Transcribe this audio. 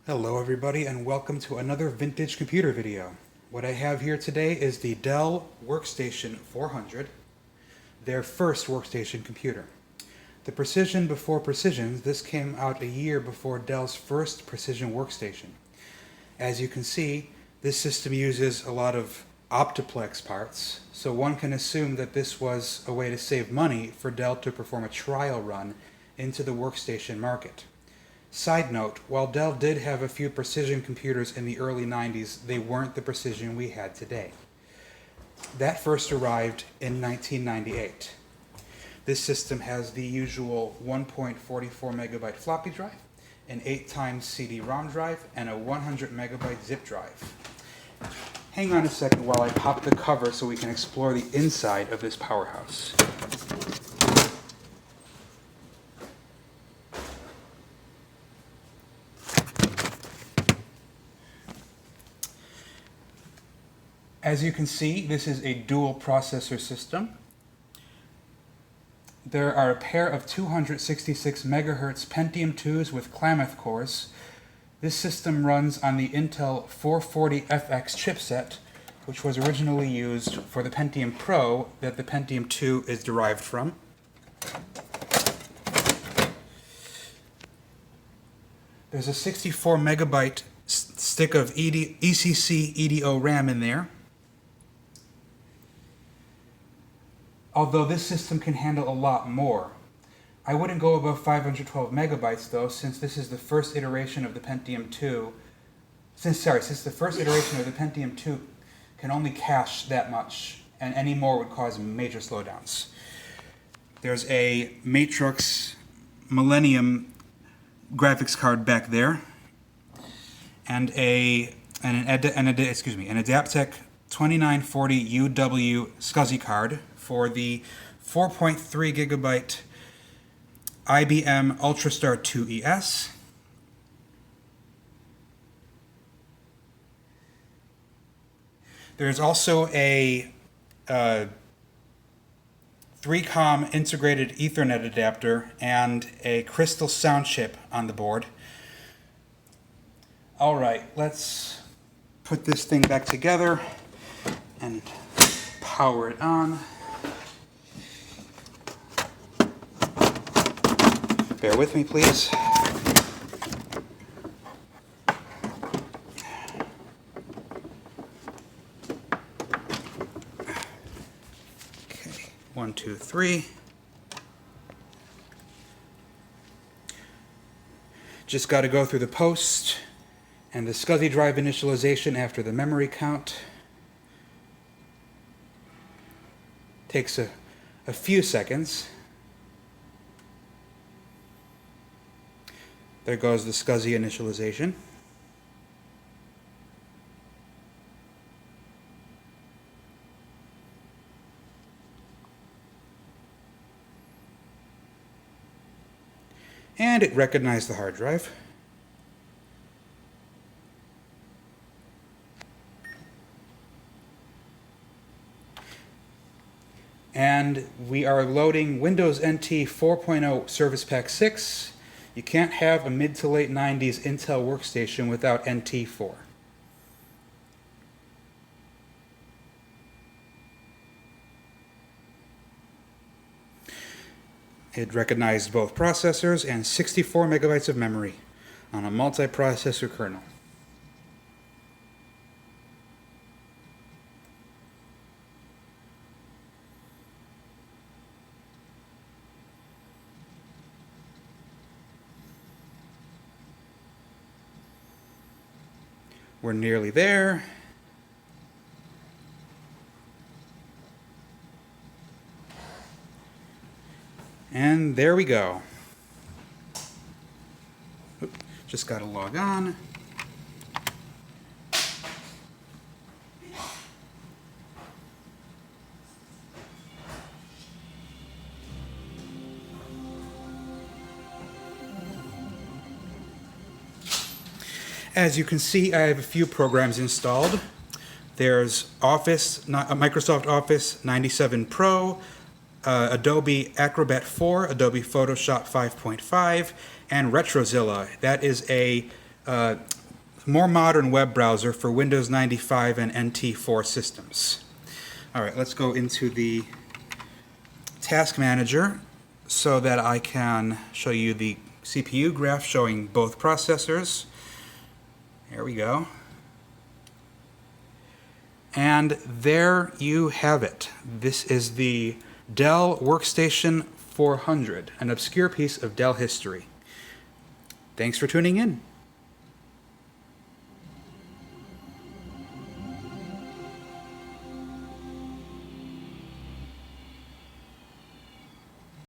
Hello everybody and welcome to another vintage computer video. What I have here today is the Dell WorkStation 400, their first workstation computer. The precision before precisions, this came out a year before Dell's first precision workstation. As you can see, this system uses a lot of optiplex parts, so one can assume that this was a way to save money for Dell to perform a trial run into the workstation market. Side note, while Dell did have a few precision computers in the early 90s, they weren't the precision we had today. That first arrived in 1998. This system has the usual 1.44 megabyte floppy drive, an 8x CD-ROM drive, and a 100 megabyte zip drive. Hang on a second while I pop the cover so we can explore the inside of this powerhouse. As you can see, this is a dual processor system. There are a pair of 266 MHz Pentium 2s with Klamath cores. This system runs on the Intel 440FX chipset, which was originally used for the Pentium Pro that the Pentium 2 is derived from. There's a 64 megabyte stick of ECC EDO RAM in there. Although this system can handle a lot more. I wouldn't go above 512 megabytes though, since this is the first iteration of the Pentium 2. Since the first iteration of the Pentium 2 can only cache that much, and any more would cause major slowdowns. There's a Matrix Millennium graphics card back there, and an Adaptec 2940 UW SCSI card for the 4.3 gigabyte IBM UltraStar 2ES. There's also a 3COM integrated Ethernet adapter and a Crystal sound chip on the board. Alright, let's put this thing back together and power it on. Bear with me, please. Okay, 1, 2, 3. Just got to go through the post and the SCSI drive initialization after the memory count. Takes a few seconds. There goes the SCSI initialization. And it recognized the hard drive. And we are loading Windows NT 4.0 Service Pack 6. You can't have a mid to late 90s Intel workstation without NT4. It recognized both processors and 64 megabytes of memory on a multi-processor kernel. We're nearly there. And there we go. Just got to log on. As you can see, I have a few programs installed. There's Microsoft Office 97 Pro, Adobe Acrobat 4, Adobe Photoshop 5.5, and RetroZilla. That is a more modern web browser for Windows 95 and NT4 systems. All right, let's go into the Task Manager so that I can show you the CPU graph showing both processors. There we go. And there you have it. This is the Dell WorkStation 400, an obscure piece of Dell history. Thanks for tuning in.